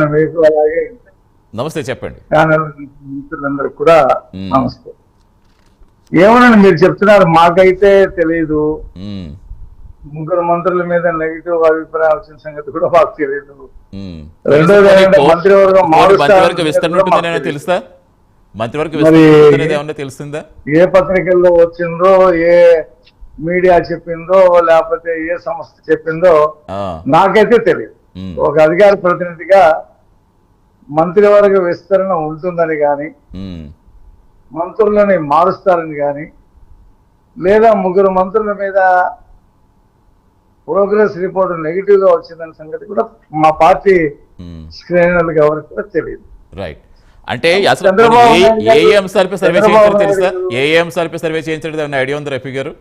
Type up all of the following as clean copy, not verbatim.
మీకు అలాగే నమస్తే, చెప్పండి. ఛానల్ మిత్రులందరికీ కూడా మ్మ్. నమస్తే. ఏమోనండి మీరు చెప్తున్నారు, మాకైతే తెలియదు. మ్మ్. ముగ్గురు మంత్రుల మీద నెగిటివ్ అభిప్రాయం వచ్చిన సంగతి కూడా మాకు తెలియదు. మ్మ్. రెండోది ఏంటంటే మంత్రివర్గం మంత్రివర్గ విస్తరణ ఉంటుందని తెలుసా? మంత్రివర్గ మరి విస్తరణ అనేది ఏమన్నా తెలిసిందా? ఏ పత్రికల్లో వచ్చిందో, ఏ మీడియా చెప్పిందో, లేకపోతే ఏ సంస్థ చెప్పిందో ఆ. నాకైతే తెలియదు. మ్మ్. ఒక అధికార ప్రతినిధిగా మంత్రివర్గ విస్తరణ ఉంటుందని కానీ, మ్మ్. మంత్రులని మారుస్తారని కానీ, లేదా ముగ్గురు మంత్రుల మీద ప్రోగ్రెస్ రిపోర్ట్ నెగిటివ్ గా వచ్చిందనే సంగతి కూడా మా పార్టీ మ్మ్. శ్రేణులకు ఎవరికి కూడా తెలియదు. రైట్. అంటే అసలు చంద్రబాబు నాయుడు ఏ గారు- అంశాలపై సర్వే చంద్రబాబు చేయించారో తెలుసా? నాయుడు ఏ అంశాలపై సర్వే చేయించడం ఏమన్నా ఐడియా ఉందా రఫీ గారు?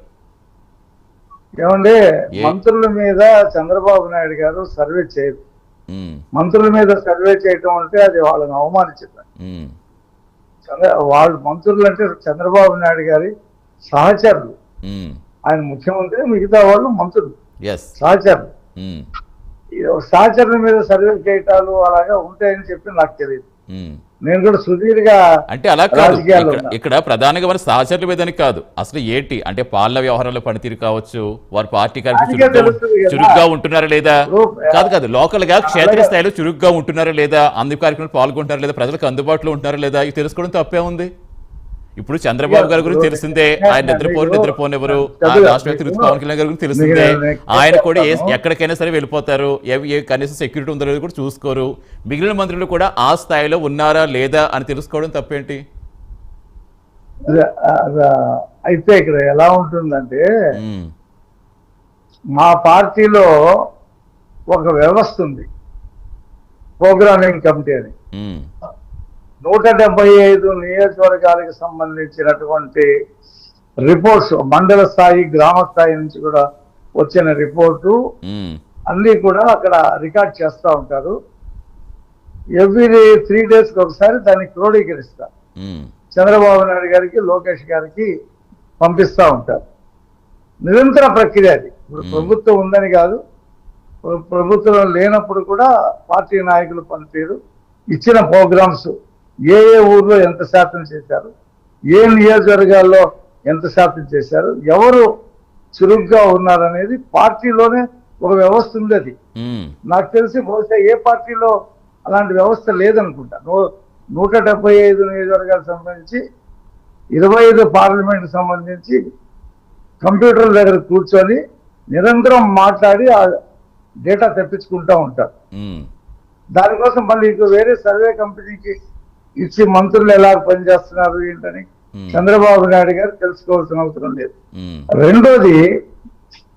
ఏమంటే ఏ- మంత్రుల మీద చంద్రబాబు నాయుడు గారు సర్వే చేయరు. మ్మ్. మంత్రుల మీద సర్వే చేయటం అంటే అది వాళ్ళని అవమానించడం. మ్మ్. వాళ్ళు మంత్రులు అంటే చంద్రబాబు నాయుడు గారి సహచరులు. మ్మ్. ఆయన ముఖ్యమంత్రి, మిగతా వాళ్ళు మంత్రులు ఎస్. సహచరులు. మ్మ్. ఈ సహచరుల మీద సర్వే చేయటాలు అలాగా ఉంటాయని చెప్పి నాకు తెలియదు. మ్మ్. నేను కూడా సుదీర్ఘ అంటే అలా కాదు. రాజకీయాల్లో ఇక్కడ- ఉన్నా. ఇక్కడ ప్రధానంగా మన సహచరుల మీదని కాదు, అసలు ఏంటి అంటే పాలన వ్యవహారంలో పనితీరు కావచ్చు, వారి పార్టీ కార్యక్రమం దానికే తెలుస్తుంది కదా. చురుగ్గా ఉంటున్నారా లేదా, ఇప్పుడు కాదు లోకల్ గా క్షేత్ర స్థాయిలో చురుగ్గా ఉంటున్నారా లేదా, అన్ని కార్యక్రమాలు పాల్గొంటున్నారా లేదా, ప్రజలకు అందుబాటులో ఉంటున్నారా లేదా, ఇది తెలుసుకోవడం తప్పే ఉంది. ఇప్పుడు చంద్రబాబు గారి గురించి తెలిసిందే, ఆయన నిద్రపోనివ్వరు. రాష్ట్ర వ్యక్తి పవన్ కళ్యాణ్ గారి గురించి తెలిసిందే, ఆయన కూడా ఎక్కడికైనా సరే వెళ్ళిపోతారు, ఏ కనీసం సెక్యూరిటీ ఉందో లేదో కూడా చూసుకోరు. మిగిలిన మంత్రులు కూడా ఆ స్థాయిలో ఉన్నారా లేదా అని తెలుసుకోవడం తప్పేంటి? అయితే ఇక్కడ ఎలా ఉంటుందంటే, మ్మ్. మా పార్టీలో ఒక వ్యవస్థ ఉంది, ప్రోగ్రామింగ్ కమిటీ అని. మ్మ్. 175 నియోజకవర్గాలకు సంబంధించినటువంటి రిపోర్ట్స్, మండల స్థాయి, గ్రామ స్థాయి నుంచి కూడా వచ్చిన రిపోర్టు మ్మ్. అన్ని కూడా అక్కడ రికార్డ్ చేస్తూ ఉంటారు. ఎవ్రీ 3 days ఒకసారి దాన్ని క్రోడీకరిస్తారు. మ్మ్. చంద్రబాబు నాయుడు గారికి, లోకేష్ గారికి పంపిస్తూ ఉంటారు. నిరంతర ప్రక్రియ అది. ఇప్పుడు ప్రభుత్వం ఉందని కాదు, ప్రభుత్వం లేనప్పుడు కూడా పార్టీ నాయకులు పనితీరు, ఇచ్చిన ప్రోగ్రామ్స్ ఏ ఏ ఊర్లో ఎంత శాతం చేశారు, ఏ నియోజకవర్గాల్లో ఎంత శాతం చేశారు, ఎవరు చురుగ్గా ఉన్నారనేది పార్టీలోనే ఒక వ్యవస్థ ఉండేది. మ్మ్. నాకు తెలిసి బహుశా ఏ పార్టీలో అలాంటి వ్యవస్థ లేదనుకుంటా. 175 నియోజకవర్గాలకు సంబంధించి 25 పార్లమెంట్కి సంబంధించి కంప్యూటర్ల దగ్గర కూర్చొని నిరంతరం మాట్లాడి ఆ డేటా తెప్పించుకుంటూ ఉంటారు. మ్మ్. దానికోసం మళ్ళీ ఇంకో వేరే సర్వే కంపెనీకి ఇచ్చి మంత్రులు ఎలా పనిచేస్తున్నారు ఏంటని చంద్రబాబు నాయుడు గారు తెలుసుకోవాల్సిన అవసరం లేదు. మ్మ్. రెండోది,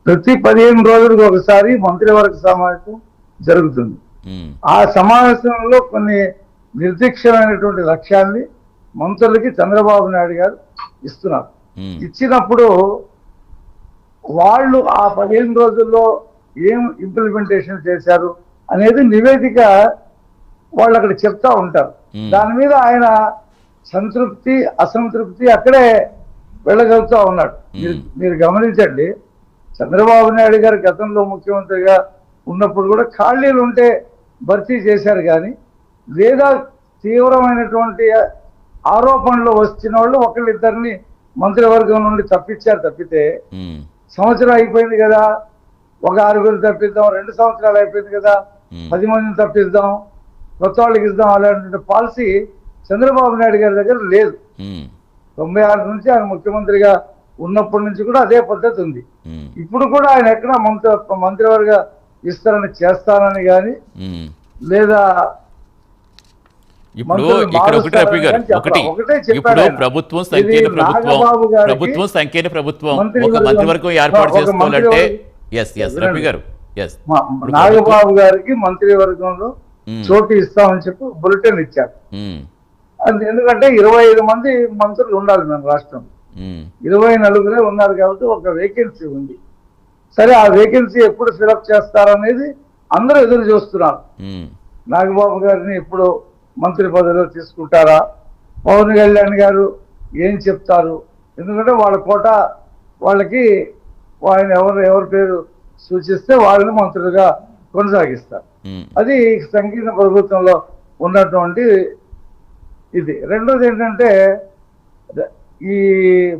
ప్రతి 15 రోజులకు ఒకసారి మంత్రివర్గ సమావేశం జరుగుతుంది. మ్మ్. ఆ సమావేశంలో కొన్ని నిర్దిష్టమైనటువంటి లక్ష్యాల్ని మంత్రులకి చంద్రబాబు నాయుడు గారు ఇస్తున్నారు. మ్మ్. ఇచ్చినప్పుడు వాళ్ళు ఆ 15 రోజుల్లో ఏం ఇంప్లిమెంటేషన్ చేశారు అనేది నివేదిక వాళ్ళు అక్కడ చెప్తా ఉంటారు. దాని మీద ఆయన సంతృప్తి, అసంతృప్తి అక్కడే వెళ్ళగలుగుతా ఉన్నాడు. మీరు గమనించండి, చంద్రబాబు నాయుడు గారు గతంలో ముఖ్యమంత్రిగా ఉన్నప్పుడు కూడా ఖాళీలు ఉంటే భర్తీ చేశారు, కానీ లేదా తీవ్రమైనటువంటి ఆరోపణలు వచ్చిన వాళ్ళు ఒకళ్ళిద్దరిని మంత్రివర్గం నుండి తప్పించారు తప్పితే, మ్మ్. సంవత్సరం అయిపోయింది కదా, ఒక 6 తప్పిద్దాం, 2 సంవత్సరాలు అయిపోయింది కదా, 10 మందిని తప్పిద్దాం, కొత్త వాళ్ళకి ఇద్దాం అలాంటి పాలసీ చంద్రబాబు నాయుడు గారి దగ్గర లేదు. మ్మ్. 96 నుంచి ఆయన ముఖ్యమంత్రిగా ఉన్నప్పటి నుంచి కూడా అదే పద్ధతి ఉంది. మ్మ్. ఇప్పుడు కూడా ఆయన ఎక్కడ మంత్రివర్గ విస్తరణ చేస్తానని కానీ, మ్మ్. లేదా ఇప్పుడు మంత్రులు ఇక్కడ ఒకటి రఫీ గారు, మారుస్తారని ఒకటి చెప్పారు. ఇప్పుడు ఆయన. ప్రభుత్వం సంకీర్ణ ఇది ప్రభుత్వం, నాగబాబు గారికి ప్రభుత్వం సంకీర్ణ ప్రభుత్వం, ఒక మంత్రివర్గం- మంత్రివర్గం ఏర్పాటు ఒక చేసుకోవాలంటే మంత్రివర్గం- ఎస్ రఫీ గారు, ఎస్ నాగబాబు గారికి మంత్రివర్గంలో చోటు ఇస్తామని చెప్పి బులెటిన్ ఇచ్చారు. అది ఎందుకంటే 25 మంది మంత్రులు ఉండాలి మన రాష్ట్రంలో, 24 ఉన్నారు కాబట్టి ఒక వేకెన్సీ ఉంది. సరే, ఆ వేకెన్సీ ఎప్పుడు ఫిలప్ చేస్తారనేది అందరూ ఎదురు చూస్తున్నారు. నాగబాబు గారిని ఎప్పుడు మంత్రి పదవిలో తీసుకుంటారా, పవన్ కళ్యాణ్ గారు ఏం చెప్తారు, ఎందుకంటే వాళ్ళ కోట వాళ్ళకి ఆయన ఎవరి పేరు సూచిస్తే వాళ్ళని మంత్రులుగా కొనసాగిస్తారు. అది సంకీర్ణ ప్రభుత్వంలో ఉన్నటువంటి ఇది. రెండోది ఏంటంటే ఈ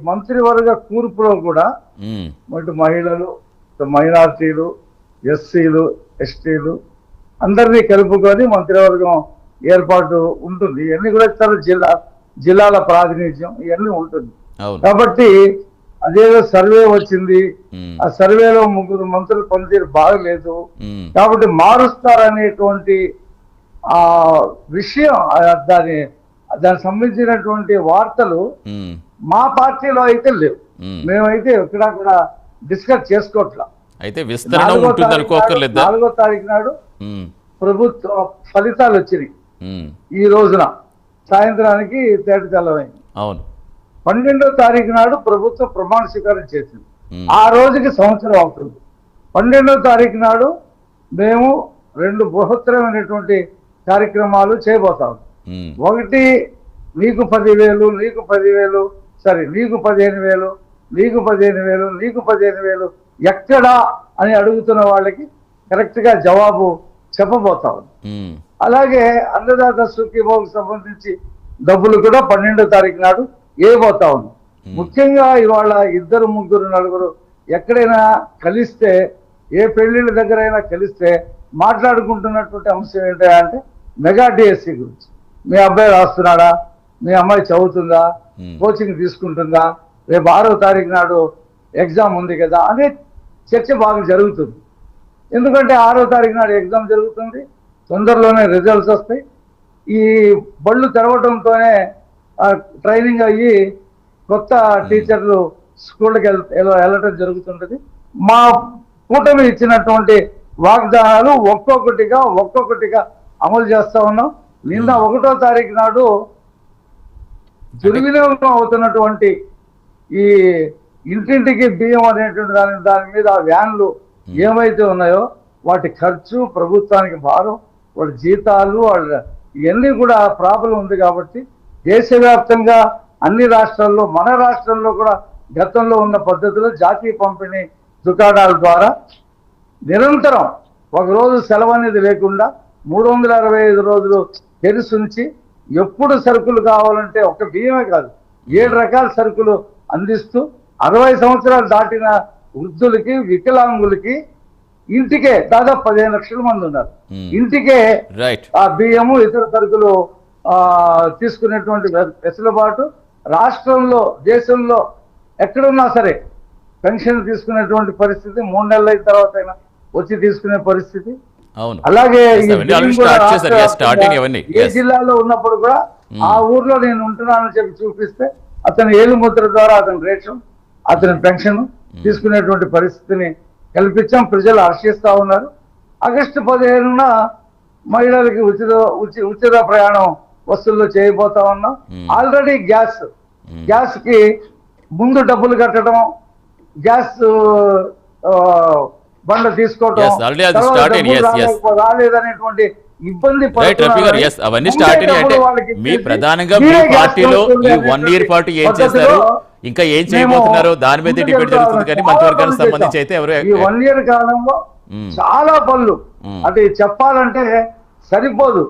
మంత్రివర్గ కూర్పులో కూడా ఇటు మహిళలు, మైనారిటీలు, ఎస్సీలు, ఎస్టీలు అందరినీ కలుపుకొని మంత్రివర్గం ఏర్పాటు ఉంటుంది. ఇవన్నీ కూడా జిల్లాల ప్రాతినిధ్యం ఇవన్నీ ఉంటుంది. కాబట్టి అదేదో సర్వే వచ్చింది, ఆ సర్వేలో 3 మంత్రులు పనితీరు బాగలేదు కాబట్టి మారుస్తారనేటువంటి ఆ విషయం, దానికి సంబంధించినటువంటి వార్తలు మా పార్టీలో అయితే లేవు. మేమైతే ఎక్కడా కూడా డిస్కస్ చేసుకోవట్లా. అయితే విస్తరణ ఉంటుంది అనుకోకర్లేదా? 4వ తారీఖు నాడు ప్రభుత్వ ఫలితాలు వచ్చినాయి. ఈ రోజున సాయంత్రానికి తేట తెల్లమైంది. అవును. 12వ తారీఖు నాడు ప్రభుత్వం ప్రమాణ స్వీకారం చేసింది. ఆ రోజుకి సంవత్సరం అవుతుంది. 12వ తారీఖు నాడు మేము 2 బృహత్తరమైనటువంటి కార్యక్రమాలు చేయబోతాం. ఒకటి, నీకు 10,000, నీకు 10,000, సరే నీకు 15,000, నీకు 15,000, నీకు 15,000 ఎక్కడా అని అడుగుతున్న వాళ్ళకి కరెక్ట్ గా జవాబు చెప్పబోతాం. అలాగే అన్నదాత సుఖీభావుకు సంబంధించి డబ్బులు కూడా 12వ తారీఖు నాడు ఏపోతా ఉంది. ముఖ్యంగా ఇవాళ 2, 3, 4 ఎక్కడైనా కలిస్తే, ఏ పెళ్లిళ్ళ దగ్గర అయినా కలిస్తే మాట్లాడుకుంటున్నటువంటి అంశం ఏంటంటే మెగా డిఎస్సి గురించి. మీ అబ్బాయి రాస్తున్నాడా, మీ అమ్మాయి చదువుతుందా, కోచింగ్ తీసుకుంటుందా, రేపు 6వ తారీఖు నాడు ఎగ్జామ్ ఉంది కదా అనే చర్చ బాగా జరుగుతుంది. ఎందుకంటే 6వ తారీఖు నాడు ఎగ్జామ్ జరుగుతుంది, తొందరలోనే రిజల్ట్స్ వస్తాయి. ఈ బళ్ళు తెరవడంతోనే ట్రైనింగ్ అయ్యి కొత్త టీచర్లు స్కూళ్ళకి వెళ్ళటం జరుగుతుంటుంది. మా కూటమి ఇచ్చినటువంటి వాగ్దానాలు ఒక్కొక్కటిగా అమలు చేస్తా ఉన్నాం. నిన్న 1వ తారీఖు నాడు దుర్వినియోగం అవుతున్నటువంటి ఈ ఇంటింటికి బియ్యం అనేటువంటి దాని మీద వ్యాన్లు ఏమైతే ఉన్నాయో వాటి ఖర్చు ప్రభుత్వానికి భారం, వాళ్ళ జీతాలు, వాళ్ళ ఇవన్నీ కూడా ప్రాబ్లం ఉంది. కాబట్టి దేశవ్యాప్తంగా అన్ని రాష్ట్రాల్లో, మన రాష్ట్రంలో కూడా గతంలో ఉన్న పద్ధతిలో జాతీయ పంపిణీ దుకాణాల ద్వారా నిరంతరం ఒకరోజు సెలవు అనేది లేకుండా 365 రోజులు తెరిచి ఎప్పుడు సరుకులు కావాలంటే ఒక బియ్యమే కాదు 7 రకాల సరుకులు అందిస్తూ 60 సంవత్సరాలు దాటిన వృద్ధులకి, వికలాంగులకి ఇంటికే దాదాపు 15 లక్షల మంది ఉన్నారు. ఇంటికే ఆ బియ్యము, ఇతర సరుకులు తీసుకునేటువంటి వెసులుబాటు రాష్ట్రంలో, దేశంలో ఎక్కడున్నా సరే పెన్షన్ తీసుకునేటువంటి పరిస్థితి, 3 నెలల తర్వాత అయినా వచ్చి తీసుకునే పరిస్థితి. అలాగే ఏ జిల్లాలో ఉన్నప్పుడు కూడా ఆ ఊర్లో నేను ఉంటున్నానని చెప్పి చూపిస్తే అతని ఏలుముద్ర ద్వారా అతని రేషన్, అతని పెన్షన్ తీసుకునేటువంటి పరిస్థితిని కల్పించాం. ప్రజలు హర్షిస్తా ఉన్నారు. ఆగస్టు 15న మహిళలకి ఉచిత ప్రయాణం వసూళ్లు చేయబోతా ఉన్నాం. ఆల్రెడీ గ్యాస్ కి ముందు డబ్బులు కట్టడం, గ్యాస్ బండ తీసుకోవడం, రాలేదనేటువంటి ఇబ్బంది అవన్నీ స్టార్ట్ అంటే మీ ప్రధానంగా మీ పార్టీలో ఈ 1 ఇయర్ పాటు ఏం చేస్తారు, ఇంకా ఏం చేయబోతున్నారో దాని మీద డిపెండ్ జరుగుతుంది. కానీ మంత్రివర్గానికి సంబంధించి అయితే ఎవరు ఈ 1 ఇయర్ కాలంలో చాలా పనులు, అది చెప్పాలంటే సరిపోదు.